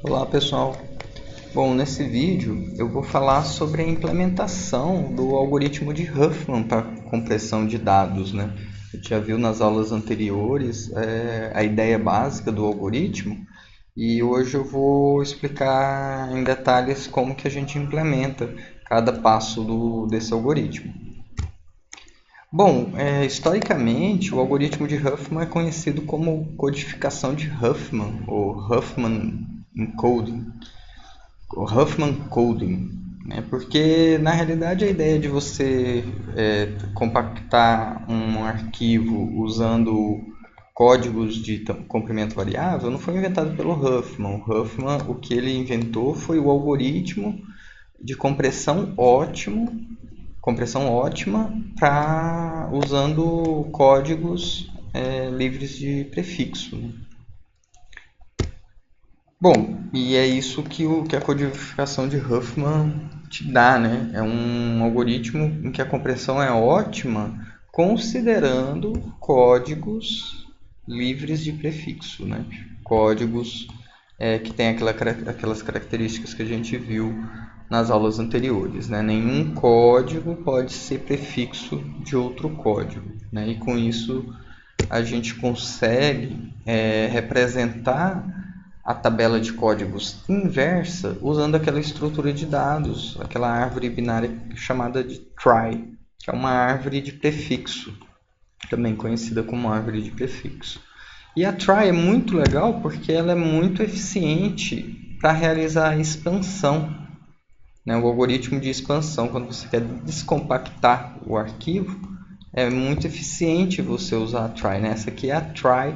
Olá pessoal, bom, nesse vídeo eu vou falar sobre a implementação do algoritmo de Huffman para compressão de dados, né? A gente já viu nas aulas anteriores a ideia básica do algoritmo e hoje eu vou explicar em detalhes como que a gente implementa cada passo desse algoritmo. Bom, historicamente o algoritmo de Huffman é conhecido como codificação de Huffman ou Huffman encoding. O Huffman Coding, né? Porque na realidade a ideia de você compactar um arquivo usando códigos de comprimento variável não foi inventado pelo Huffman. O Huffman, o que ele inventou foi o algoritmo de compressão ótima para usando códigos livres de prefixo, né? Bom, e é isso que a codificação de Huffman te dá, né? É um algoritmo em que a compressão é ótima, considerando códigos livres de prefixo, né? Códigos que têm aquelas características que a gente viu nas aulas anteriores, né? Nenhum código pode ser prefixo de outro código, né? E com isso a gente consegue representar a tabela de códigos inversa usando aquela estrutura de dados, aquela árvore binária chamada de trie, que é uma árvore de prefixo, também conhecida como árvore de prefixo. E a trie é muito legal porque ela é muito eficiente para realizar a expansão, né? O algoritmo de expansão, quando você quer descompactar o arquivo, é muito eficiente você usar a trie, né? Essa aqui é a trie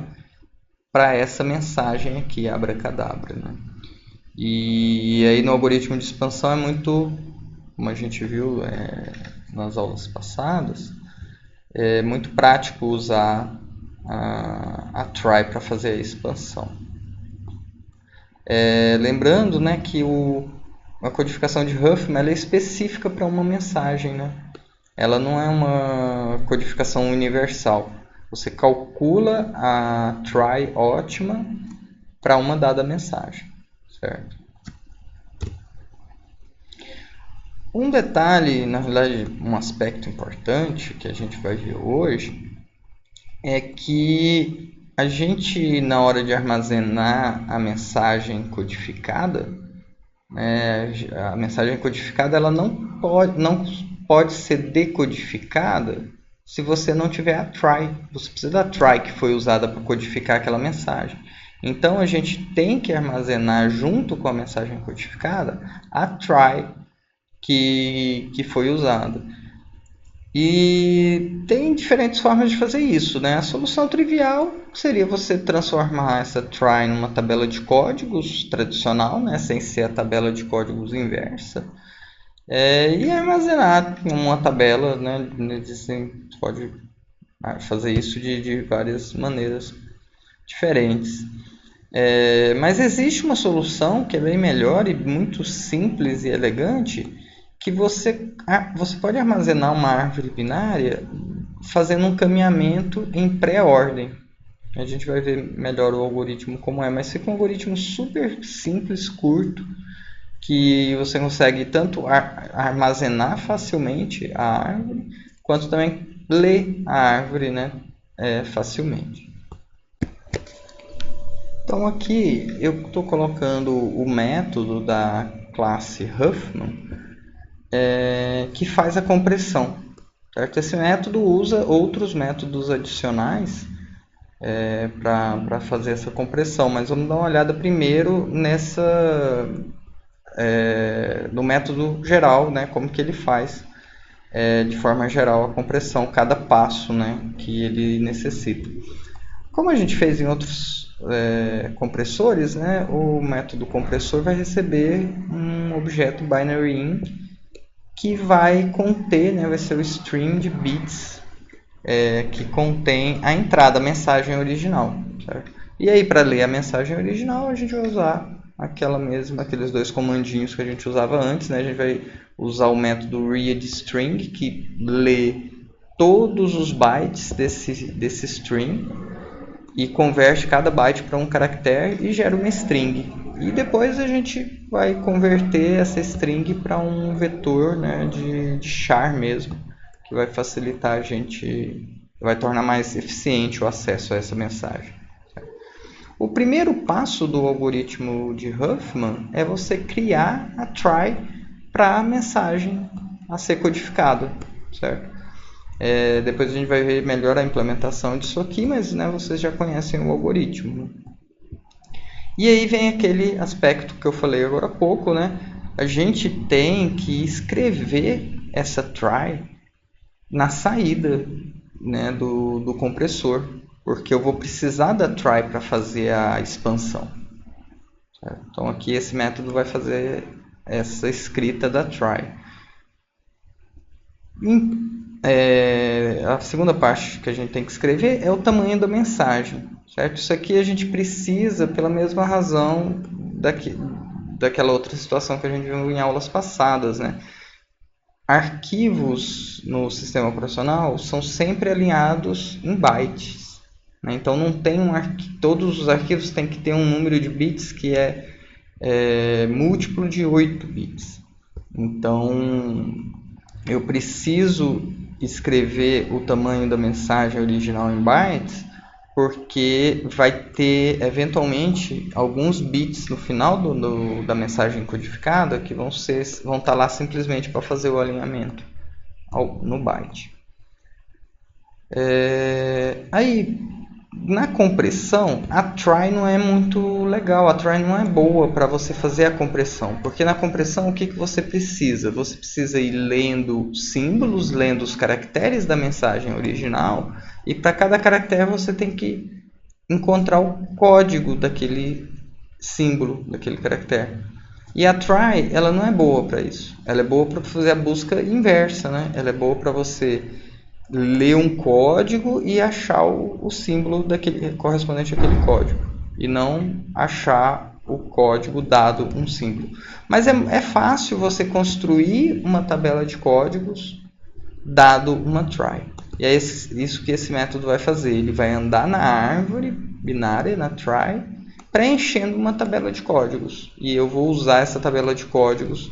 para essa mensagem aqui, abracadabra, né? E aí no algoritmo de expansão é muito, como a gente viu nas aulas passadas, é muito prático usar a try para fazer a expansão. Lembrando, né, que a codificação de Huffman ela é específica para uma mensagem, né? Ela não é uma codificação universal. Você calcula a try ótima para uma dada mensagem, certo? Um detalhe, na realidade, um aspecto importante que a gente vai ver hoje é que a gente, na hora de armazenar a mensagem codificada, a mensagem codificada ela não pode ser decodificada se você não tiver a try. Você precisa da try que foi usada para codificar aquela mensagem. Então a gente tem que armazenar junto com a mensagem codificada a try que foi usada. E tem diferentes formas de fazer isso, né? A solução trivial seria você transformar essa try numa tabela de códigos tradicional, né? Sem ser a tabela de códigos inversa. E armazenar uma tabela, né? Você pode fazer isso de várias maneiras diferentes. Mas existe uma solução que é bem melhor e muito simples e elegante, que você pode armazenar uma árvore binária fazendo um caminhamento em pré-ordem. A gente vai ver melhor o algoritmo como é, mas fica um algoritmo super simples, curto, que você consegue tanto armazenar facilmente a árvore, quanto também ler a árvore, né, facilmente. Então aqui eu estou colocando o método da classe Huffman que faz a compressão, certo? Esse método usa outros métodos adicionais para fazer essa compressão, mas vamos dar uma olhada primeiro no método geral, né? Como que ele faz de forma geral a compressão, cada passo, né, que ele necessita. Como a gente fez em outros compressores, né, o método compressor vai receber um objeto binary in que vai conter, né, vai ser o string de bits que contém a entrada, a mensagem original, certo? E aí, para ler a mensagem original, a gente vai usar aqueles dois comandinhos que a gente usava antes, né? A gente vai usar o método readString, que lê todos os bytes desse string e converte cada byte para um caractere e gera uma string. E depois a gente vai converter essa string para um vetor, né, de char mesmo, que vai facilitar a gente, vai tornar mais eficiente o acesso a essa mensagem. O primeiro passo do algoritmo de Huffman é você criar a try para a mensagem a ser codificada, certo? Depois a gente vai ver melhor a implementação disso aqui, mas né, vocês já conhecem o algoritmo. E aí vem aquele aspecto que eu falei agora há pouco, né? A gente tem que escrever essa try na saída, né, do compressor, porque eu vou precisar da try para fazer a expansão. Certo? Então aqui esse método vai fazer essa escrita da try. A segunda parte que a gente tem que escrever é o tamanho da mensagem. Certo? Isso aqui a gente precisa pela mesma razão daquela outra situação que a gente viu em aulas passadas, né? Arquivos no sistema operacional são sempre alinhados em bytes, né? Então não tem todos os arquivos têm que ter um número de bits que é múltiplo de 8 bits. Então eu preciso escrever o tamanho da mensagem original em bytes, porque vai ter eventualmente alguns bits no final da mensagem codificada que vão estar lá simplesmente para fazer o alinhamento no byte. Aí, na compressão, a try não é muito legal, a try não é boa para você fazer a compressão, porque na compressão o que você precisa? Você precisa ir lendo símbolos, lendo os caracteres da mensagem original, e para cada caractere você tem que encontrar o código daquele símbolo, daquele caractere. E a try, ela não é boa para isso. Ela é boa para fazer a busca inversa, né? Ela é boa para você ler um código e achar o símbolo correspondente àquele código. E não achar o código dado um símbolo. Mas é fácil você construir uma tabela de códigos dado uma try. E é isso que esse método vai fazer. Ele vai andar na árvore binária, na try, preenchendo uma tabela de códigos. E eu vou usar essa tabela de códigos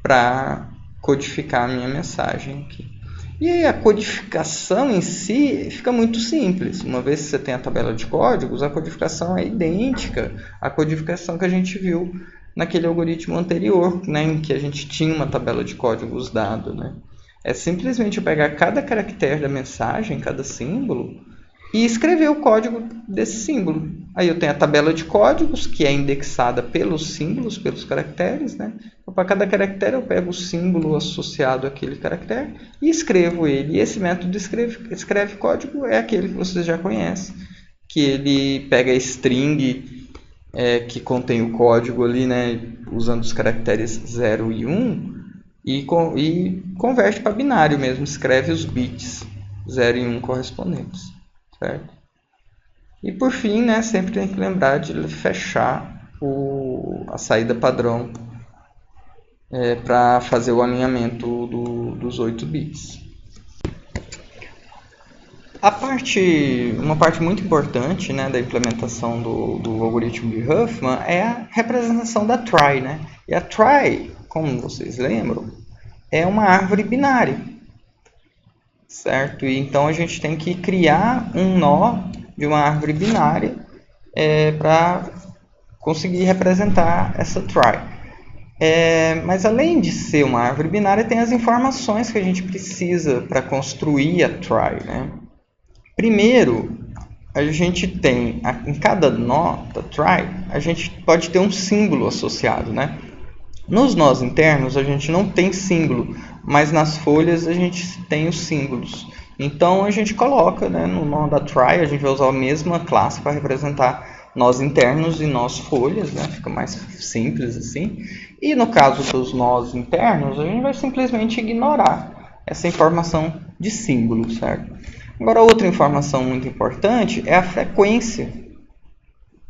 para codificar a minha mensagem aqui. E aí a codificação em si fica muito simples. Uma vez que você tem a tabela de códigos, a codificação é idêntica à codificação que a gente viu naquele algoritmo anterior, né, em que a gente tinha uma tabela de códigos dado, né? É simplesmente eu pegar cada caractere da mensagem, cada símbolo, e escrever o código desse símbolo. Aí eu tenho a tabela de códigos, que é indexada pelos símbolos, pelos caracteres, né? Então, para cada caractere eu pego o símbolo associado àquele caractere e escrevo ele. E esse método escreve código é aquele que vocês já conhecem, que ele pega a string que contém o código ali, né, usando os caracteres 0 e 1, e converte para binário mesmo, escreve os bits 0 e 1 correspondentes, certo? E por fim, né, sempre tem que lembrar de fechar a saída padrão para fazer o alinhamento dos 8 bits. Uma parte muito importante, né, da implementação do algoritmo de Huffman é a representação da try, né? E a try, como vocês lembram, é uma árvore binária, certo? E então a gente tem que criar um nó de uma árvore binária para conseguir representar essa try. Mas além de ser uma árvore binária, tem as informações que a gente precisa para construir a try, né? Primeiro, a gente tem, em cada nó da try, a gente pode ter um símbolo associado, né? Nos nós internos, a gente não tem símbolo, mas nas folhas a gente tem os símbolos. Então, a gente coloca, né, no nó da try, a gente vai usar a mesma classe para representar nós internos e nós folhas, né? Fica mais simples assim. E no caso dos nós internos, a gente vai simplesmente ignorar essa informação de símbolo, certo? Agora, outra informação muito importante é a frequência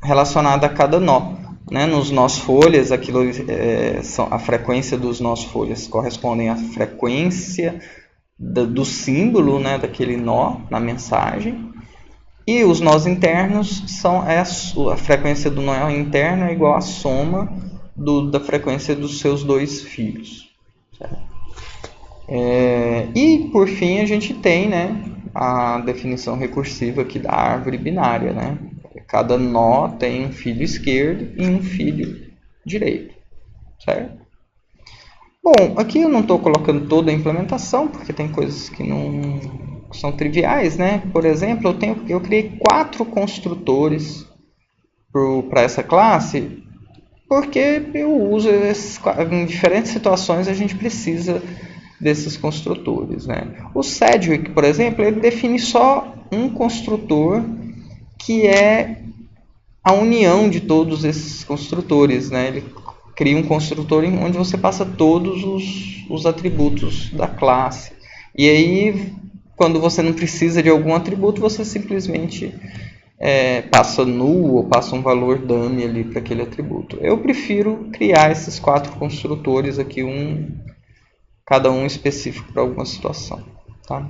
relacionada a cada nó. Né? Nos nós folhas, a frequência dos nós folhas correspondem à frequência do símbolo, né, daquele nó na mensagem. E os nós internos são a frequência do nó interno é igual à soma da frequência dos seus dois filhos. E por fim a gente tem, né, a definição recursiva aqui da árvore binária, né? Cada nó tem um filho esquerdo e um filho direito, certo? Bom, aqui eu não estou colocando toda a implementação, porque tem coisas que não são triviais, né? Por exemplo, eu criei 4 construtores para essa classe, porque eu uso em diferentes situações a gente precisa desses construtores, né? O Sedgwick, por exemplo, ele define só um construtor que é a união de todos esses construtores, né? Ele cria um construtor onde você passa todos os atributos da classe. E aí, quando você não precisa de algum atributo, você simplesmente passa null ou passa um valor dummy ali para aquele atributo. Eu prefiro criar esses 4 construtores aqui, cada um específico para alguma situação. Tá?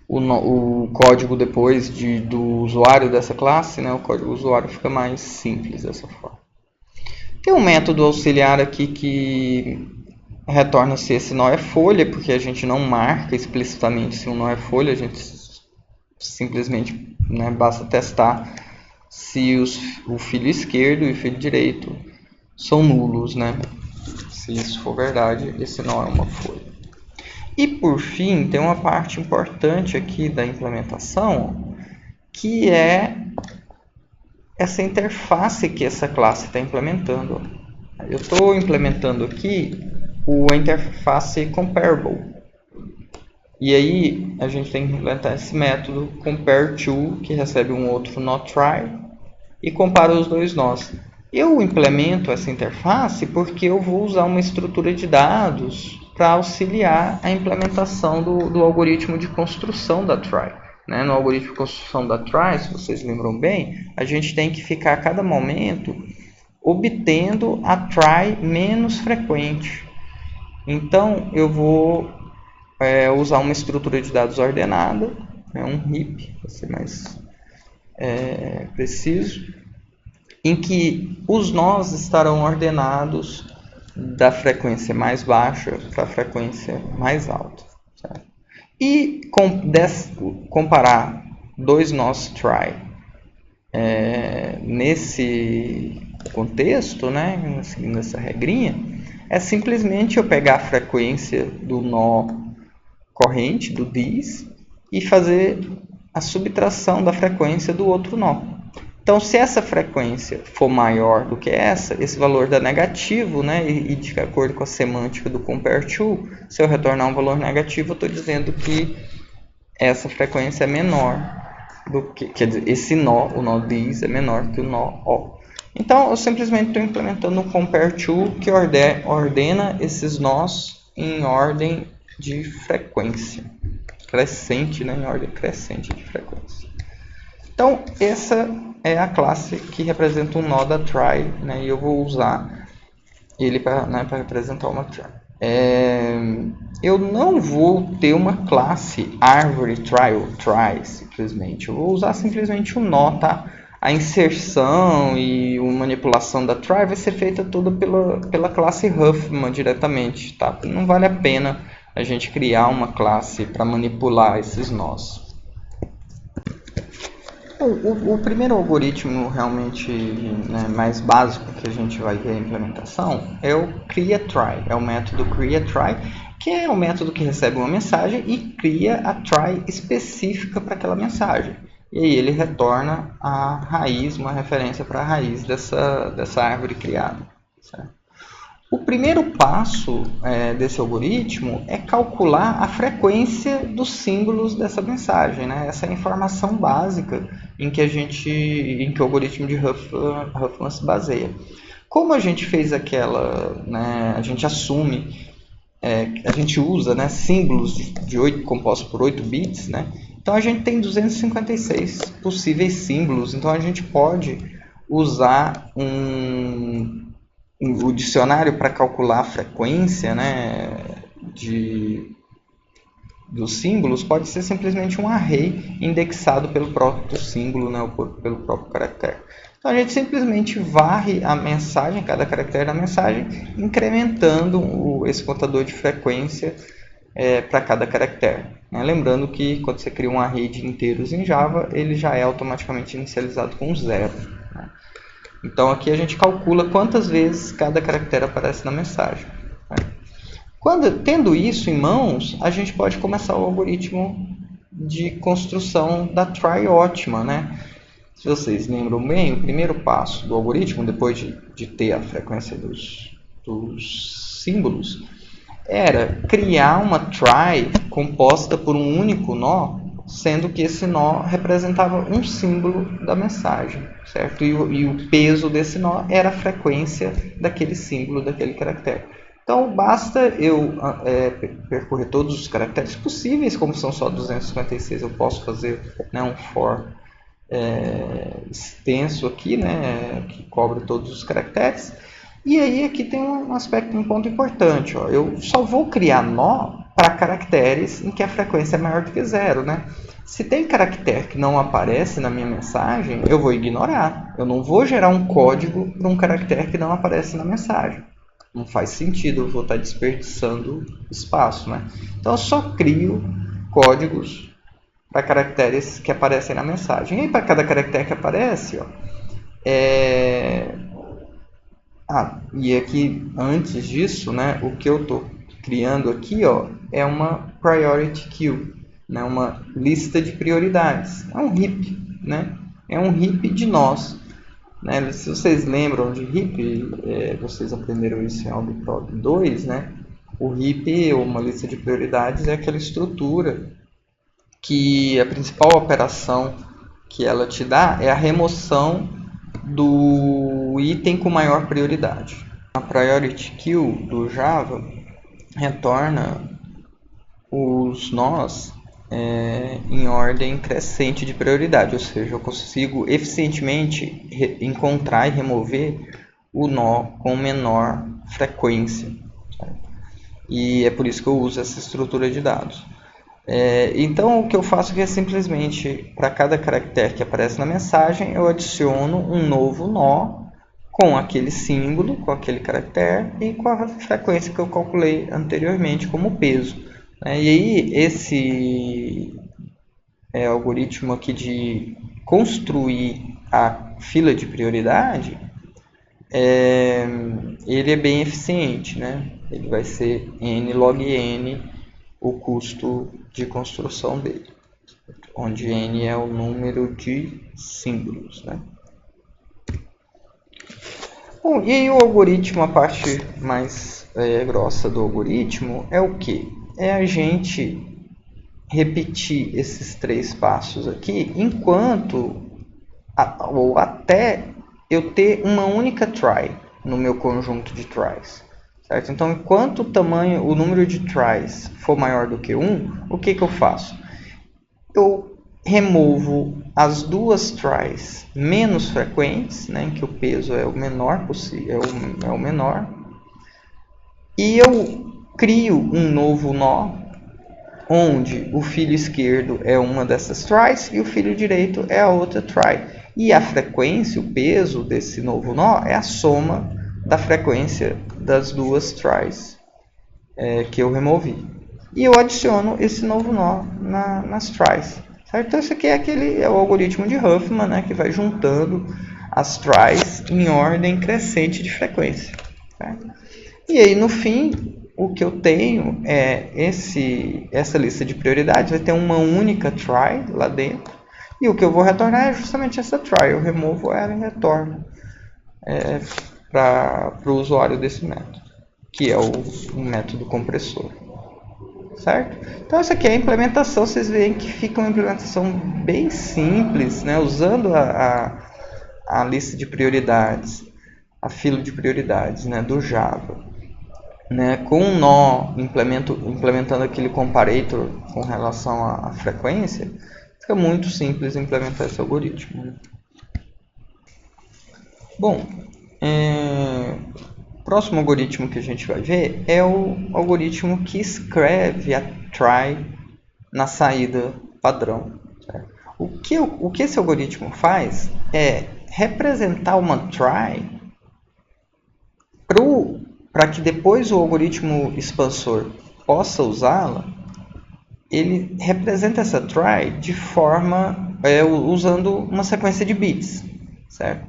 O código depois do usuário dessa classe, né, o código usuário fica mais simples dessa forma. Tem um método auxiliar aqui que retorna se esse nó é folha, porque a gente não marca explicitamente se um nó é folha, a gente simplesmente, né, basta testar se o filho esquerdo e o filho direito são nulos, né? Se isso for verdade, esse nó é uma folha. E por fim, tem uma parte importante aqui da implementação, que é essa interface que essa classe está implementando. Eu estou implementando aqui a interface comparable. E aí a gente tem que implementar esse método compareTo, que recebe um outro noTry, e compara os dois nós. Eu implemento essa interface porque eu vou usar uma estrutura de dados para auxiliar a implementação do algoritmo de construção da try. Né? No algoritmo de construção da try, se vocês lembram bem, a gente tem que ficar a cada momento obtendo a try menos frequente. Então, eu vou usar uma estrutura de dados ordenada, né? Um heap, para ser mais preciso, em que os nós estarão ordenados da frequência mais baixa para a frequência mais alta. Certo? E comparar dois nós try nesse contexto, né, seguindo essa regrinha, é simplesmente eu pegar a frequência do nó corrente, do this, e fazer a subtração da frequência do outro nó. Então, se essa frequência for maior do que esse valor dá negativo, né? E de acordo com a semântica do compareTo, se eu retornar um valor negativo, eu estou dizendo que essa frequência é menor do que, quer dizer, esse nó, o nó this, é menor que o nó O. Então, eu simplesmente estou implementando um compareTo que ordena esses nós em ordem de frequência crescente, né? Em ordem crescente de frequência. Então, essa é a classe que representa um nó da try, né? E eu vou usar ele para representar uma try. Eu não vou ter uma classe árvore try ou try, simplesmente. Eu vou usar simplesmente um nó, tá? A inserção e a manipulação da try vai ser feita toda pela classe Huffman diretamente, tá? Não vale a pena a gente criar uma classe para manipular esses nós. O primeiro algoritmo realmente, né, mais básico que a gente vai ver a implementação é o creaTry, é o método creaTry, que é o método que recebe uma mensagem e cria a try específica para aquela mensagem. E aí ele retorna a raiz, uma referência para a raiz dessa árvore criada. Certo? O primeiro passo desse algoritmo é calcular a frequência dos símbolos dessa mensagem, né? Essa é a informação básica em que o algoritmo de Huffman se baseia. Como a gente fez né, a gente assume, a gente usa, né, símbolos compostos por 8 bits, né? Então a gente tem 256 possíveis símbolos, então a gente pode usar o dicionário para calcular a frequência, né, dos símbolos pode ser simplesmente um array indexado pelo próprio símbolo, né, ou pelo próprio caractere. Então a gente simplesmente varre a mensagem, cada caractere da mensagem, incrementando esse contador de frequência para cada caractere. Né? Lembrando que quando você cria um array de inteiros em Java, ele já é automaticamente inicializado com 0. Né? Então aqui a gente calcula quantas vezes cada caractere aparece na mensagem. Né? Tendo isso em mãos, a gente pode começar o algoritmo de construção da try ótima. Né? Se vocês lembram bem, o primeiro passo do algoritmo, depois de ter a frequência dos símbolos, era criar uma try composta por um único nó, sendo que esse nó representava um símbolo da mensagem, certo? E o peso desse nó era a frequência daquele símbolo, daquele caractere. Então, basta eu percorrer todos os caracteres possíveis, como são só 256, eu posso fazer, né, um for extenso aqui, né, que cobre todos os caracteres. E aí aqui tem um ponto importante. Ó. Eu só vou criar nó para caracteres em que a frequência é maior do que 0. Né? Se tem caractere que não aparece na minha mensagem, eu vou ignorar. Eu não vou gerar um código para um caractere que não aparece na mensagem. Não faz sentido, eu vou estar desperdiçando espaço. Né? Então eu só crio códigos para caracteres que aparecem na mensagem. E aí para cada caractere que aparece, ó, e aqui, antes disso, né, o que eu estou criando aqui, ó, é uma priority queue, né, uma lista de prioridades. É um heap, né? É um heap de nós. Né? Se vocês lembram de heap, vocês aprenderam isso em AlgebProg 2, né? O heap, ou uma lista de prioridades, é aquela estrutura que a principal operação que ela te dá é a remoção do item com maior prioridade. A priority queue do Java retorna os nós em ordem crescente de prioridade, ou seja, eu consigo eficientemente encontrar e remover o nó com menor frequência. E é por isso que eu uso essa estrutura de dados. Então, o que eu faço é simplesmente, para cada caractere que aparece na mensagem, eu adiciono um novo nó com aquele símbolo, com aquele caractere e com a frequência que eu calculei anteriormente como peso. E aí, esse algoritmo aqui de construir a fila de prioridade, ele é bem eficiente. Né? Ele vai ser n log n o custo de construção dele, onde n é o número de símbolos. Né? Bom, e aí o algoritmo, a parte mais grossa do algoritmo é o que? É a gente repetir esses 3 passos aqui enquanto ou até eu ter uma única try no meu conjunto de tries. Certo? Então, enquanto o número de tries for maior do que 1, o que eu faço? Eu removo as 2 tries menos frequentes, né, em que o peso é o menor possível, é o menor, e eu crio um novo nó, onde o filho esquerdo é uma dessas tries e o filho direito é a outra try. E a frequência, o peso desse novo nó é a soma da frequência das 2 tries que eu removi. E eu adiciono esse novo nó nas tries. Certo? Então, isso aqui é o algoritmo de Huffman, né, que vai juntando as tries em ordem crescente de frequência. Certo? E aí, no fim, o que eu tenho é essa lista de prioridades, vai ter uma única try lá dentro, e o que eu vou retornar é justamente essa try. Eu removo ela e retorno para o usuário desse método, que é o método compressor. Certo? Então, essa aqui é a implementação. Vocês veem que fica uma implementação bem simples, né? Usando a lista de prioridades, a fila de prioridades, né, do Java. Né, com um nó, implementando aquele comparator com relação à frequência, fica muito simples implementar esse algoritmo. Bom, o próximo algoritmo que a gente vai ver é o algoritmo que escreve a try na saída padrão. Certo? O que esse algoritmo faz é representar uma try para que depois o algoritmo expansor possa usá-la. Ele representa essa try de forma usando uma sequência de bits, certo?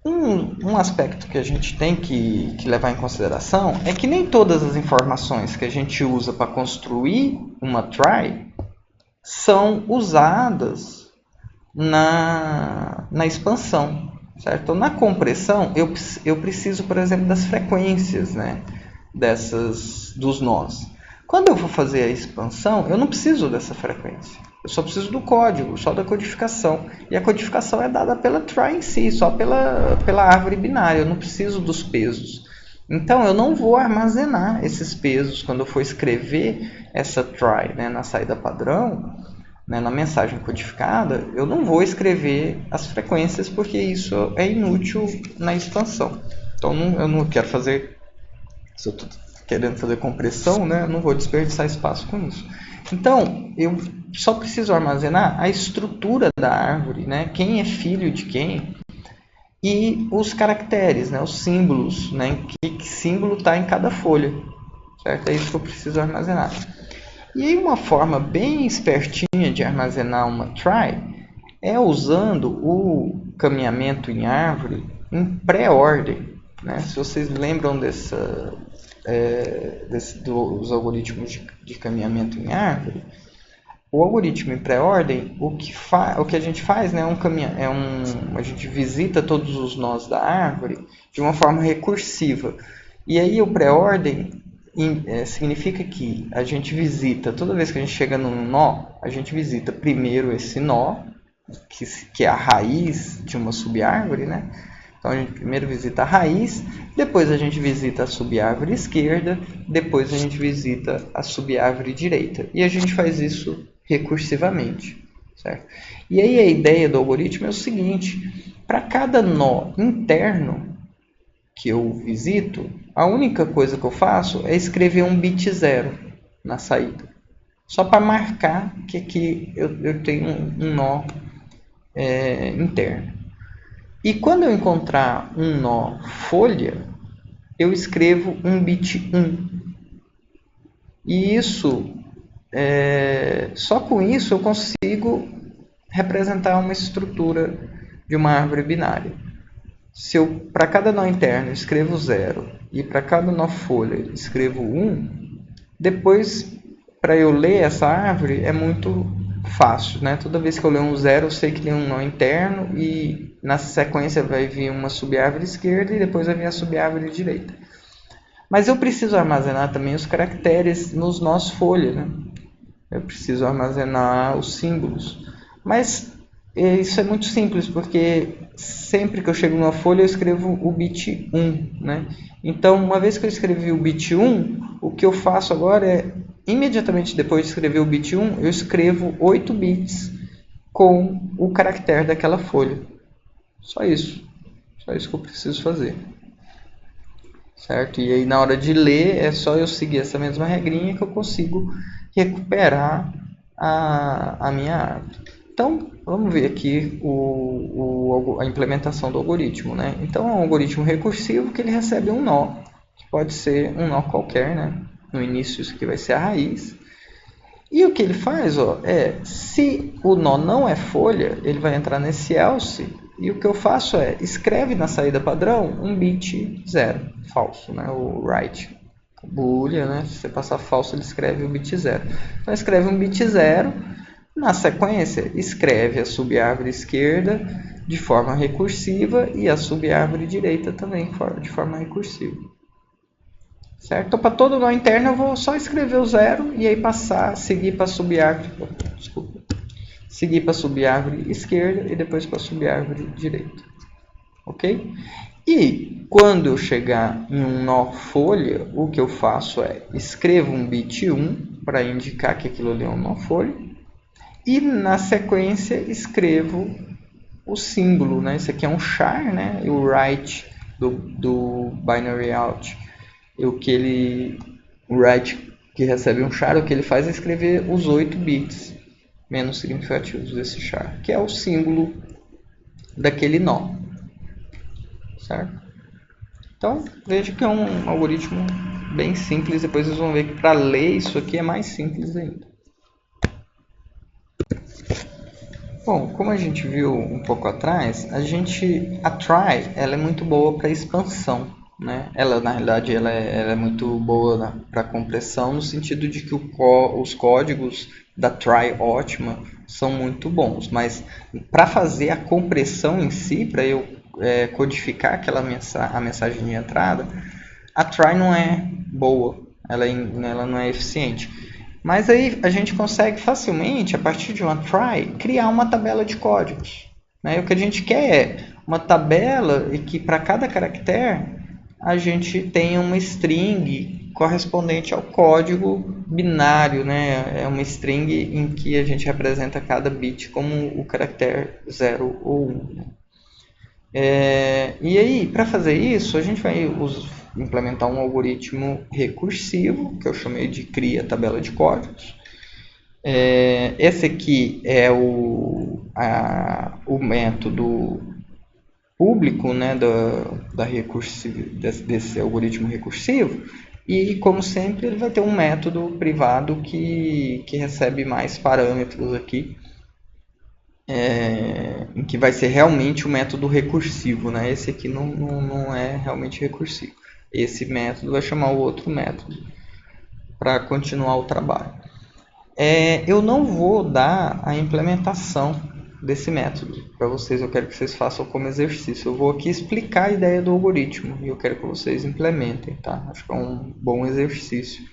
Um aspecto que a gente tem que levar em consideração é que nem todas as informações que a gente usa para construir uma try são usadas na expansão, certo? Então, na compressão, eu preciso, por exemplo, das frequências, né, dos nós. Quando eu vou fazer a expansão, eu não preciso dessa frequência. Eu só preciso do código, só da codificação. E a codificação é dada pela try em si, só pela árvore binária. Eu não preciso dos pesos. Então, eu não vou armazenar esses pesos quando eu for escrever essa try, né, na saída padrão, né, na mensagem codificada. Eu não vou escrever as frequências porque isso é inútil na expansão. Então, eu não quero fazer... Se eu estou querendo fazer compressão, né, eu não vou desperdiçar espaço com isso. Então, eu só preciso armazenar a estrutura da árvore, né, quem é filho de quem, e os caracteres, né, os símbolos, né, que símbolo está em cada folha. Certo? É isso que eu preciso armazenar. E aí uma forma bem espertinha de armazenar uma try é usando o caminhamento em árvore em pré-ordem. Né? Se vocês lembram dos algoritmos de caminhamento em árvore, o algoritmo em pré-ordem, o que a gente faz, né, a gente visita todos os nós da árvore de uma forma recursiva. E aí o pré-ordem significa que a gente visita, toda vez que a gente chega num nó, a gente visita primeiro esse nó, que é a raiz de uma subárvore, né? Então a gente primeiro visita a raiz, depois a gente visita a subárvore esquerda, depois a gente visita a subárvore direita. E a gente faz isso recursivamente, certo? E aí a ideia do algoritmo é o seguinte: para cada nó interno que eu visito, a única coisa que eu faço é escrever um bit 0 na saída. Só para marcar que aqui eu tenho um nó interno. E quando eu encontrar um nó folha, eu escrevo um bit 1. E só com isso eu consigo representar uma estrutura de uma árvore binária. Se eu, para cada nó interno, escrevo 0 e para cada nó folha escrevo 1, depois, para eu ler essa árvore, é muito fácil, né? Toda vez que eu ler um 0, eu sei que tem um nó interno e na sequência vai vir uma subárvore esquerda e depois vai vir a subárvore direita. Mas eu preciso armazenar também os caracteres nos nós folha, né? Eu preciso armazenar os símbolos. Mas isso é muito simples, porque sempre que eu chego numa folha, eu escrevo o bit 1, né? Então, uma vez que eu escrevi o bit 1, o que eu faço agora é, imediatamente depois de escrever o bit 1, eu escrevo 8 bits com o caractere daquela folha. Só isso. Só isso que eu preciso fazer. Certo? E aí, na hora de ler, é só eu seguir essa mesma regrinha que eu consigo recuperar a minha árvore. Então, vamos ver aqui a implementação do algoritmo, né? Então, é um algoritmo recursivo que ele recebe um nó, que pode ser um nó qualquer, né? No início, isso aqui vai ser a raiz. E o que ele faz, se o nó não é folha, ele vai entrar nesse else, e o que eu faço é, escreve na saída padrão um bit 0, falso, né? O write. Boolean, né? Se você passar falso, ele escreve o bit 0. Então, escreve um bit 0. Na sequência, escreve a subárvore esquerda de forma recursiva e a subárvore direita também de forma recursiva. Certo? Então, para todo nó interno, eu vou só escrever o 0 e aí seguir para a subárvore esquerda e depois para a subárvore direita. Ok? E quando eu chegar em um nó folha, o que eu faço é escrevo um bit 1 para indicar que aquilo ali é um nó folha. E na sequência escrevo o símbolo, né? Isso aqui é um char, né? E o write do binary out, o write que recebe um char, o que ele faz é escrever os 8 bits menos significativos desse char, que é o símbolo daquele nó, certo? Então, veja que é um algoritmo bem simples. Depois vocês vão ver que para ler isso aqui é mais simples ainda. Bom, como a gente viu um pouco atrás, a try ela é muito boa para expansão, né? Ela, na realidade, ela é muito boa para compressão, no sentido de que os códigos da try ótima são muito bons. Mas para fazer a compressão em si, para eu codificar a mensagem de entrada, a try não é boa, ela não é eficiente. Mas aí a gente consegue facilmente, a partir de uma try, criar uma tabela de códigos, né? O que a gente quer é uma tabela em que para cada caractere a gente tenha uma string correspondente ao código binário, né? É uma string em que a gente representa cada bit como o caractere 0 ou 1. E aí, para fazer isso, a gente vai implementar um algoritmo recursivo, que eu chamei de cria tabela de códigos. Esse aqui é o método público, né, desse algoritmo recursivo. E, como sempre, ele vai ter um método privado que recebe mais parâmetros aqui, em que vai ser realmente o método recursivo, né? Esse aqui não é realmente recursivo. Esse método vai chamar o outro método para continuar o trabalho. Eu não vou dar a implementação desse método para vocês, eu quero que vocês façam como exercício. Eu vou aqui explicar a ideia do algoritmo e eu quero que vocês implementem, tá? Acho que é um bom exercício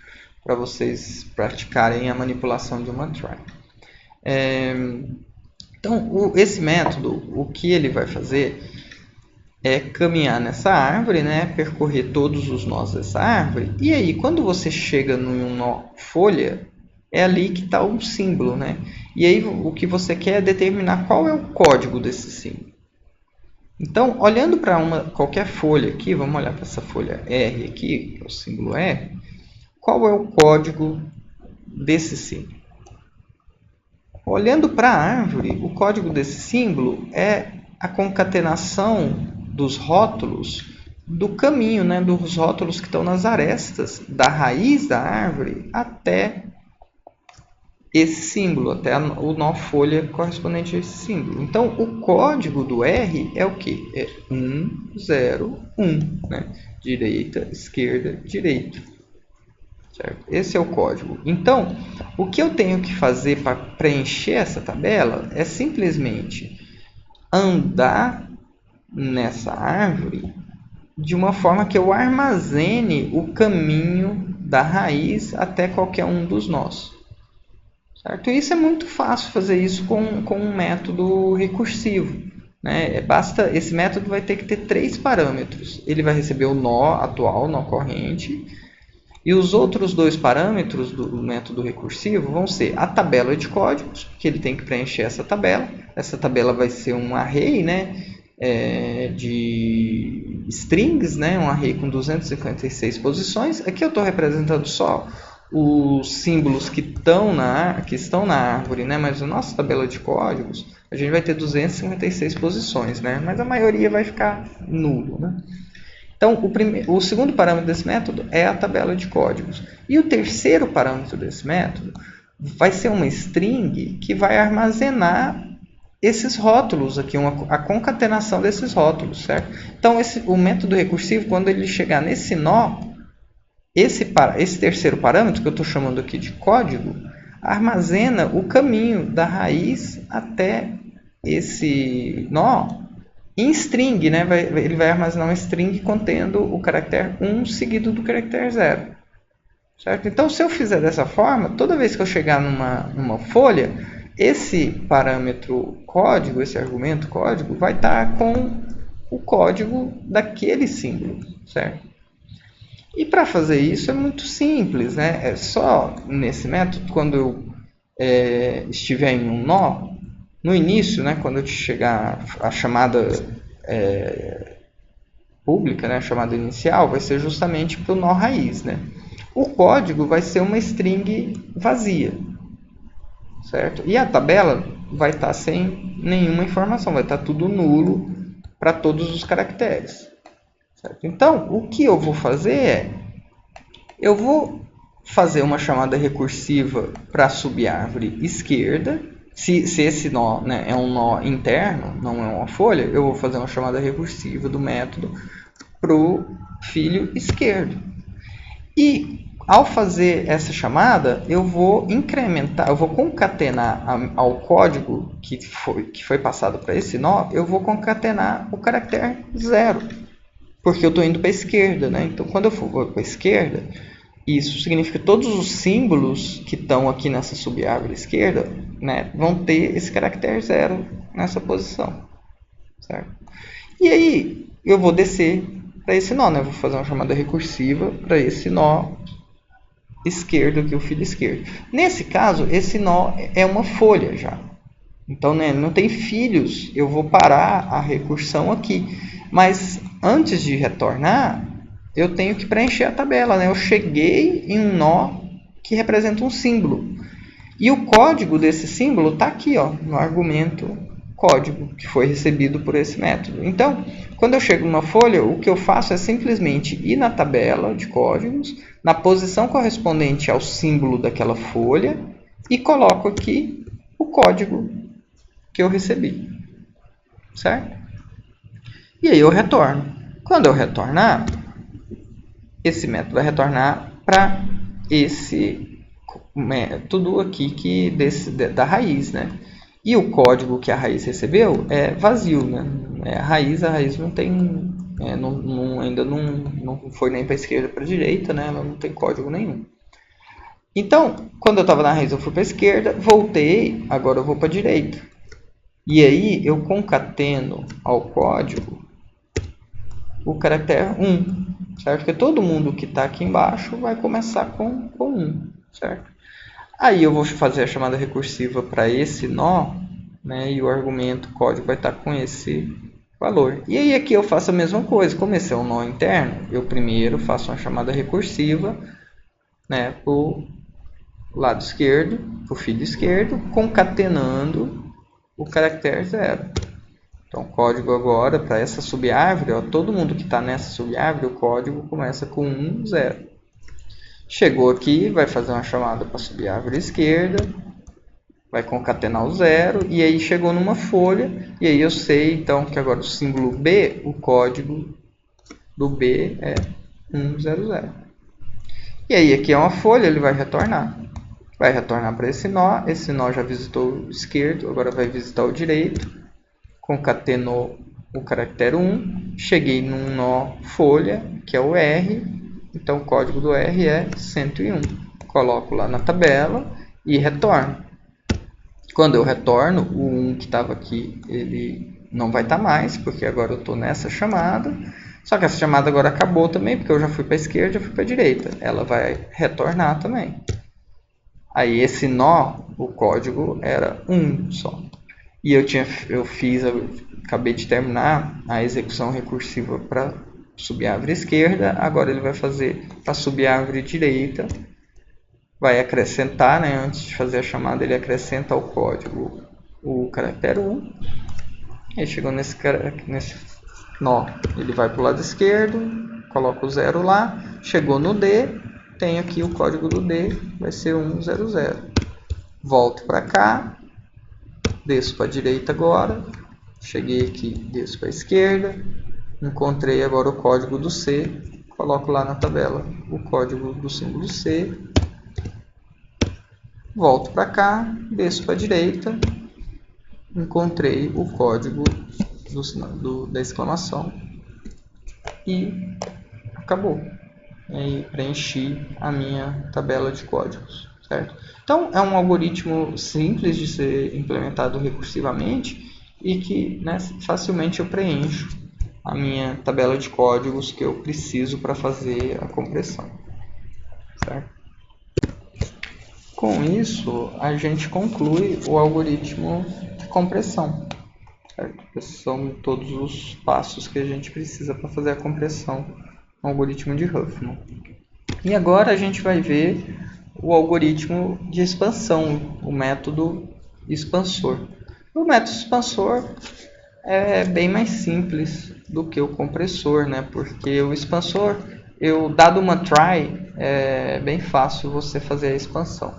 para vocês praticarem a manipulação de uma try. Então, esse método, o que ele vai fazer é caminhar nessa árvore, né? Percorrer todos os nós dessa árvore, e aí quando você chega num nó folha, é ali que está um símbolo, né? E aí o que você quer é determinar qual é o código desse símbolo. Então, olhando para qualquer folha aqui, vamos olhar para essa folha R aqui, que é o símbolo R, qual é o código desse símbolo? Olhando para a árvore, o código desse símbolo é a concatenação dos rótulos do caminho, né? Dos rótulos que estão nas arestas da raiz da árvore até esse símbolo, até o nó folha correspondente a esse símbolo. Então, o código do R é o quê? É 1, 0, 1. Né? Direita, esquerda, direita. Certo? Esse é o código. Então, o que eu tenho que fazer para preencher essa tabela é simplesmente andar nessa árvore de uma forma que eu armazene o caminho da raiz até qualquer um dos nós. Certo? Isso é muito fácil fazer isso com um método recursivo. Né? Esse método vai ter que ter 3 parâmetros. Ele vai receber o nó atual, o nó corrente, e os outros 2 parâmetros do método recursivo vão ser a tabela de códigos, que ele tem que preencher essa tabela. Essa tabela vai ser um array, né, de strings, né, um array com 256 posições. Aqui eu estou representando só os símbolos que estão na árvore, né, mas na nossa tabela de códigos a gente vai ter 256 posições, né, mas a maioria vai ficar nulo. Né? Então, o segundo parâmetro desse método é a tabela de códigos. E o terceiro parâmetro desse método vai ser uma string que vai armazenar esses rótulos aqui, a concatenação desses rótulos, certo? Então, o método recursivo, quando ele chegar nesse nó, esse terceiro parâmetro, que eu estou chamando aqui de código, armazena o caminho da raiz até esse nó em string, né? Ele vai armazenar uma string contendo o caractere 1 seguido do caractere 0. Certo? Então, se eu fizer dessa forma, toda vez que eu chegar numa folha, esse parâmetro código, esse argumento código, vai estar com o código daquele símbolo. Certo? E para fazer isso é muito simples, né? É só nesse método, quando eu estiver em um nó, no início, né, quando eu chegar a chamada pública, né, a chamada inicial, vai ser justamente para o nó raiz. Né? O código vai ser uma string vazia, certo? E a tabela vai estar sem nenhuma informação, vai estar tudo nulo para todos os caracteres. Certo? Então, o que eu vou fazer é, eu vou fazer uma chamada recursiva para a subárvore esquerda. Se esse nó, né, é um nó interno, não é uma folha, eu vou fazer uma chamada recursiva do método para o filho esquerdo. E ao fazer essa chamada, eu vou incrementar, eu vou concatenar ao código que foi passado para esse nó, eu vou concatenar o caractere 0, porque eu estou indo para a esquerda, né? Então, quando eu for para a esquerda, isso significa que todos os símbolos que estão aqui nessa subárvore esquerda, né, vão ter esse caractere 0 nessa posição, certo? E aí eu vou descer para esse nó, né? Vou fazer uma chamada recursiva para esse nó esquerdo aqui, o filho esquerdo. Nesse caso, esse nó é uma folha já. Então, né, não tem filhos, eu vou parar a recursão aqui. Mas antes de retornar, eu tenho que preencher a tabela, né? Eu cheguei em um nó que representa um símbolo. E o código desse símbolo está aqui, ó, no argumento código, que foi recebido por esse método. Então, quando eu chego numa folha, o que eu faço é simplesmente ir na tabela de códigos, na posição correspondente ao símbolo daquela folha, e coloco aqui o código que eu recebi. Certo? E aí eu retorno. Quando eu retornar, esse método vai retornar para esse método aqui da raiz, né? E o código que a raiz recebeu é vazio, né? A raiz não tem, ainda não foi nem para a esquerda para a direita, né? Ela não tem código nenhum. Então, quando eu estava na raiz, eu fui para a esquerda, voltei, agora eu vou para a direita. E aí eu concateno ao código o caractere 1, certo? Porque todo mundo que está aqui embaixo vai começar com 1, certo? Aí eu vou fazer a chamada recursiva para esse nó, né? E o argumento código vai estar com esse valor. E aí aqui eu faço a mesma coisa. Como esse é um nó interno, eu primeiro faço uma chamada recursiva, né, para o lado esquerdo, para o filho esquerdo, concatenando o caractere 0. Então, o código agora, para essa subárvore, ó, todo mundo que está nessa subárvore, o código começa com 1, 0. Chegou aqui, vai fazer uma chamada para a subárvore esquerda, vai concatenar o 0, e aí chegou numa folha, e aí eu sei, então, que agora o símbolo B, o código do B é 1, 0, 0. E aí aqui é uma folha, ele vai retornar. Vai retornar para esse nó já visitou o esquerdo, agora vai visitar o direito, concatenou o caractere 1, cheguei num nó folha, que é o R, então o código do R é 101. Coloco lá na tabela e retorno. Quando eu retorno, o 1 que estava aqui, ele não vai estar mais, porque agora eu estou nessa chamada. Só que essa chamada agora acabou também, porque eu já fui para a esquerda, já fui para a direita. Ela vai retornar também. Aí esse nó, o código era 1 só. E acabei de terminar a execução recursiva para subárvore esquerda, agora ele vai fazer para subárvore direita, vai acrescentar, né, antes de fazer a chamada, ele acrescenta ao código o caractere 1, aí chegou nesse nó, ele vai para o lado esquerdo, coloca o 0 lá, chegou no D, tem aqui o código do D, vai ser 1, 0, 0. Volto para cá, desço para a direita agora, cheguei aqui, desço para a esquerda, encontrei agora o código do C, coloco lá na tabela o código do símbolo C, volto para cá, desço para a direita, encontrei o código da exclamação e acabou. E aí preenchi a minha tabela de códigos, certo? Então é um algoritmo simples de ser implementado recursivamente e que, né, facilmente eu preencho a minha tabela de códigos que eu preciso para fazer a compressão, certo? Com isso, a gente conclui o algoritmo de compressão, certo? Esses são todos os passos que a gente precisa para fazer a compressão no algoritmo de Huffman. E agora a gente vai ver o algoritmo de expansão, o método expansor. O método expansor é bem mais simples do que o compressor, né? Porque o expansor, dado uma try, é bem fácil você fazer a expansão.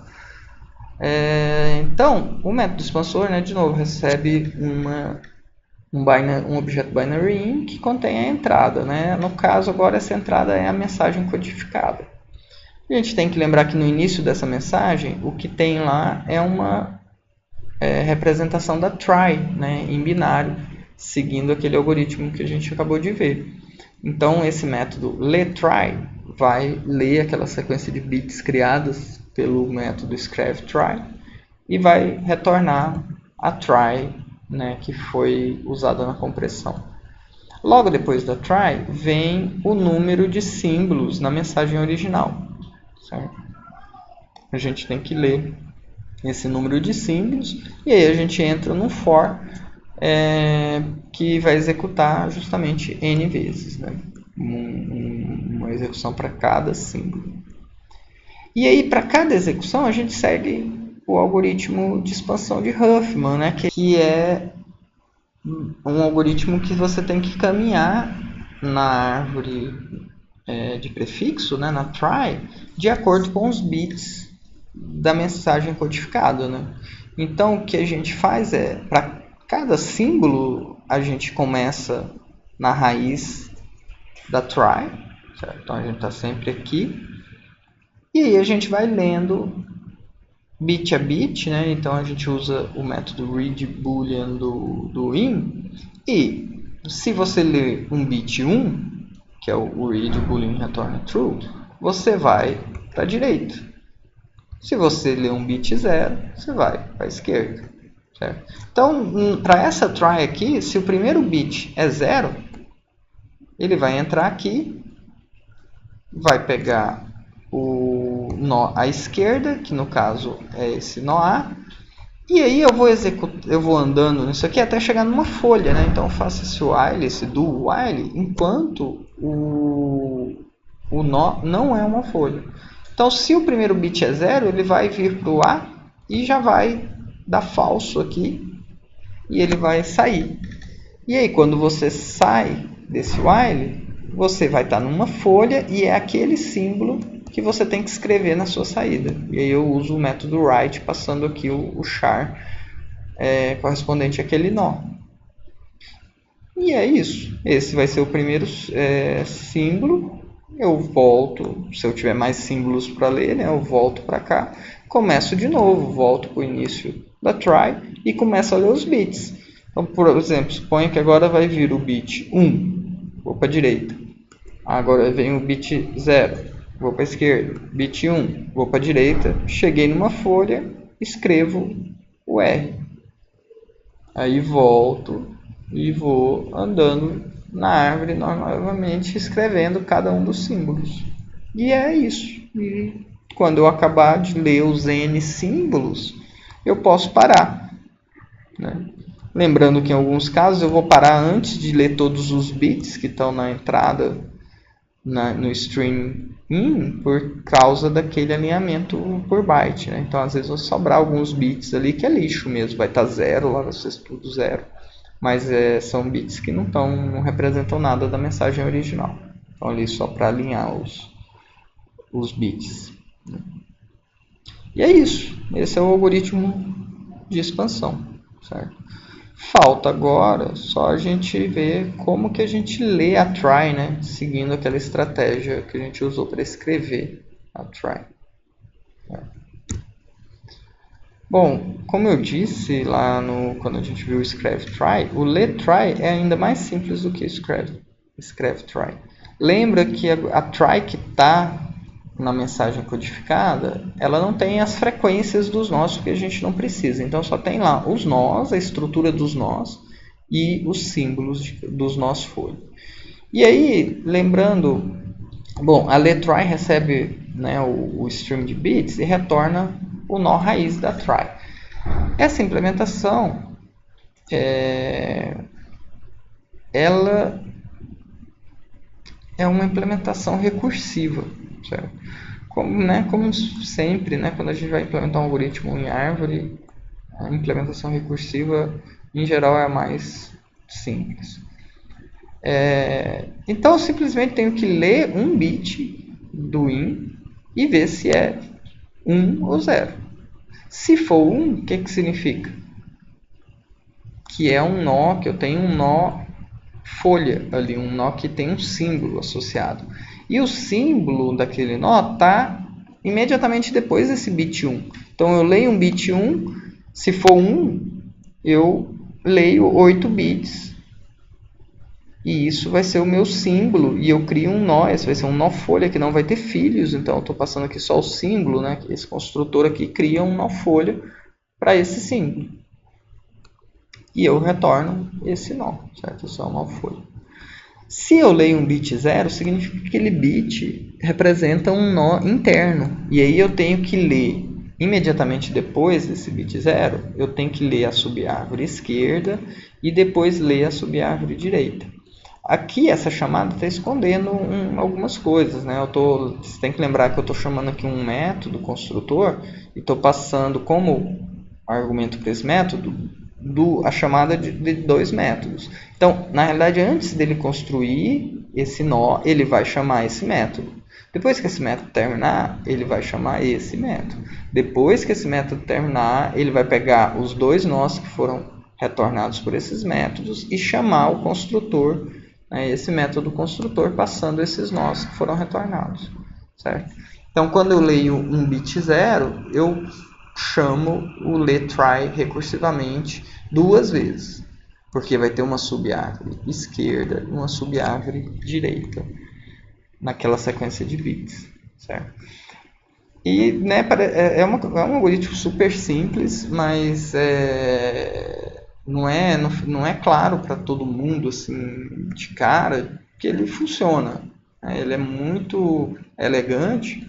Então, o método expansor, né, de novo, recebe um objeto binary in que contém a entrada, né? No caso, agora essa entrada é a mensagem codificada. A gente tem que lembrar que no início dessa mensagem, o que tem lá é uma representação da try, né, em binário, seguindo aquele algoritmo que a gente acabou de ver. Então, esse método letry vai ler aquela sequência de bits criadas pelo método screvTry e vai retornar a try, né, que foi usada na compressão. Logo depois da try, vem o número de símbolos na mensagem original. Certo? A gente tem que ler esse número de símbolos e aí a gente entra no for que vai executar justamente n vezes, né? Uma execução para cada símbolo. E aí para cada execução a gente segue o algoritmo de expansão de Huffman, né? Que é um algoritmo que você tem que caminhar na árvore de prefixo, né, na try, de acordo com os bits da mensagem codificada, né? Então, o que a gente faz é, para cada símbolo, a gente começa na raiz da try, certo? Então, a gente está sempre aqui. E aí a gente vai lendo bit a bit, né? Então, a gente usa o método readBoolean do in. E se você ler um bit 1, que é o readBoolean retorna true, você vai para a direita. Se você ler um bit 0, você vai para a esquerda. Certo? Então, para essa try aqui, se o primeiro bit é 0, ele vai entrar aqui, vai pegar o nó à esquerda, que no caso é esse nó A, e aí eu vou andando nisso aqui até chegar numa folha, né? Então eu faço esse while, esse do while, enquanto o nó não é uma folha. Então, se o primeiro bit é 0, ele vai vir para o A e já vai dar falso aqui e ele vai sair. E aí, quando você sai desse while, você vai estar numa folha e é aquele símbolo que você tem que escrever na sua saída. E aí eu uso o método write, passando aqui o char correspondente àquele nó. E é isso. Esse vai ser o primeiro símbolo. Eu volto, se eu tiver mais símbolos para ler, né, eu volto para cá, começo de novo, volto para o início da try e começo a ler os bits. Então, por exemplo, suponha que agora vai vir o bit 1, vou para a direita. Agora vem o bit 0, vou para a esquerda. Bit 1, vou para a direita. Cheguei numa folha, escrevo o R. Aí volto e vou andando na árvore novamente, escrevendo cada um dos símbolos. E é isso. E quando eu acabar de ler os N símbolos, eu posso parar, né? Lembrando que em alguns casos eu vou parar antes de ler todos os bits que estão na entrada no stream in, por causa daquele alinhamento por byte, né? Então às vezes vai sobrar alguns bits ali que é lixo mesmo, vai estar 0, lá vai ser tudo 0. Mas são bits que não representam nada da mensagem original. Então ali só para alinhar os bits. E é isso. Esse é o algoritmo de expansão. Certo? Falta agora só a gente ver como que a gente lê a try, né? Seguindo aquela estratégia que a gente usou para escrever a try. Bom, como eu disse lá quando a gente viu o screvTry, o letry é ainda mais simples do que o screvTry. Lembra que a try que está na mensagem codificada, ela não tem as frequências dos nós, porque a gente não precisa. Então só tem lá os nós, a estrutura dos nós e os símbolos dos nós folha. E aí, lembrando, bom, a letry recebe, né, o stream de bits e retorna o nó raiz da try. Essa implementação ela é uma implementação recursiva. certo? Como sempre, né, quando a gente vai implementar um algoritmo em árvore, a implementação recursiva, em geral, é a mais simples. Então, eu simplesmente tenho que ler um bit do in e ver se é 1 ou 0. Se for 1, o que significa? Que é um nó, que eu tenho um nó folha ali, um nó que tem um símbolo associado. E o símbolo daquele nó está imediatamente depois desse bit 1. Então eu leio um bit 1, se for 1, eu leio 8 bits. E isso vai ser o meu símbolo, e eu crio um nó, esse vai ser um nó folha que não vai ter filhos, então eu estou passando aqui só o símbolo, né? Esse construtor aqui cria um nó folha para esse símbolo. E eu retorno esse nó, certo? Esse é o nó folha. Se eu leio um bit 0, significa que aquele bit representa um nó interno. E aí eu tenho que ler imediatamente depois desse bit 0, eu tenho que ler a subárvore esquerda e depois ler a subárvore direita. Aqui essa chamada está escondendo algumas coisas, né? Você tem que lembrar que eu estou chamando aqui um método construtor e estou passando como argumento para esse método a chamada de 2 métodos. Então, na realidade, antes dele construir esse nó, ele vai chamar esse método. Depois que esse método terminar, ele vai chamar esse método. Depois que esse método terminar, ele vai pegar os 2 nós que foram retornados por esses métodos e chamar o construtor, né, esse método construtor, passando esses nós que foram retornados, certo? Então, quando eu leio um bit 0, eu chamo o letry recursivamente 2 vezes, porque vai ter uma subárvore esquerda e uma subárvore direita naquela sequência de bits, certo? E né, é um algoritmo super simples, mas não é claro para todo mundo assim de cara que ele funciona. Ele é muito elegante,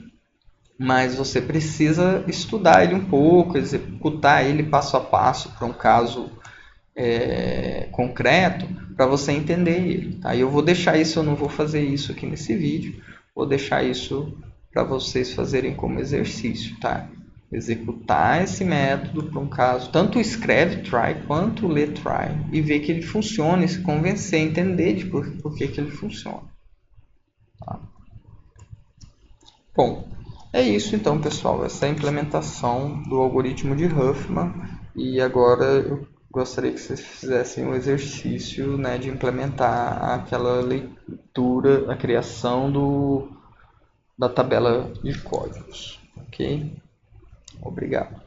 mas você precisa estudar ele um pouco, executar ele passo a passo para um caso concreto, para você entender ele. Tá? Eu vou deixar isso, eu não vou fazer isso aqui nesse vídeo, vou deixar isso para vocês fazerem como exercício. Tá? Executar esse método para um caso, tanto escreve try quanto lê try, e ver que ele funciona, e se convencer, entender de por que ele funciona. Tá? Bom, é isso então, pessoal. Essa é a implementação do algoritmo de Huffman. E agora eu gostaria que vocês fizessem um exercício, né, de implementar aquela leitura, a criação da tabela de códigos. Ok? Obrigado.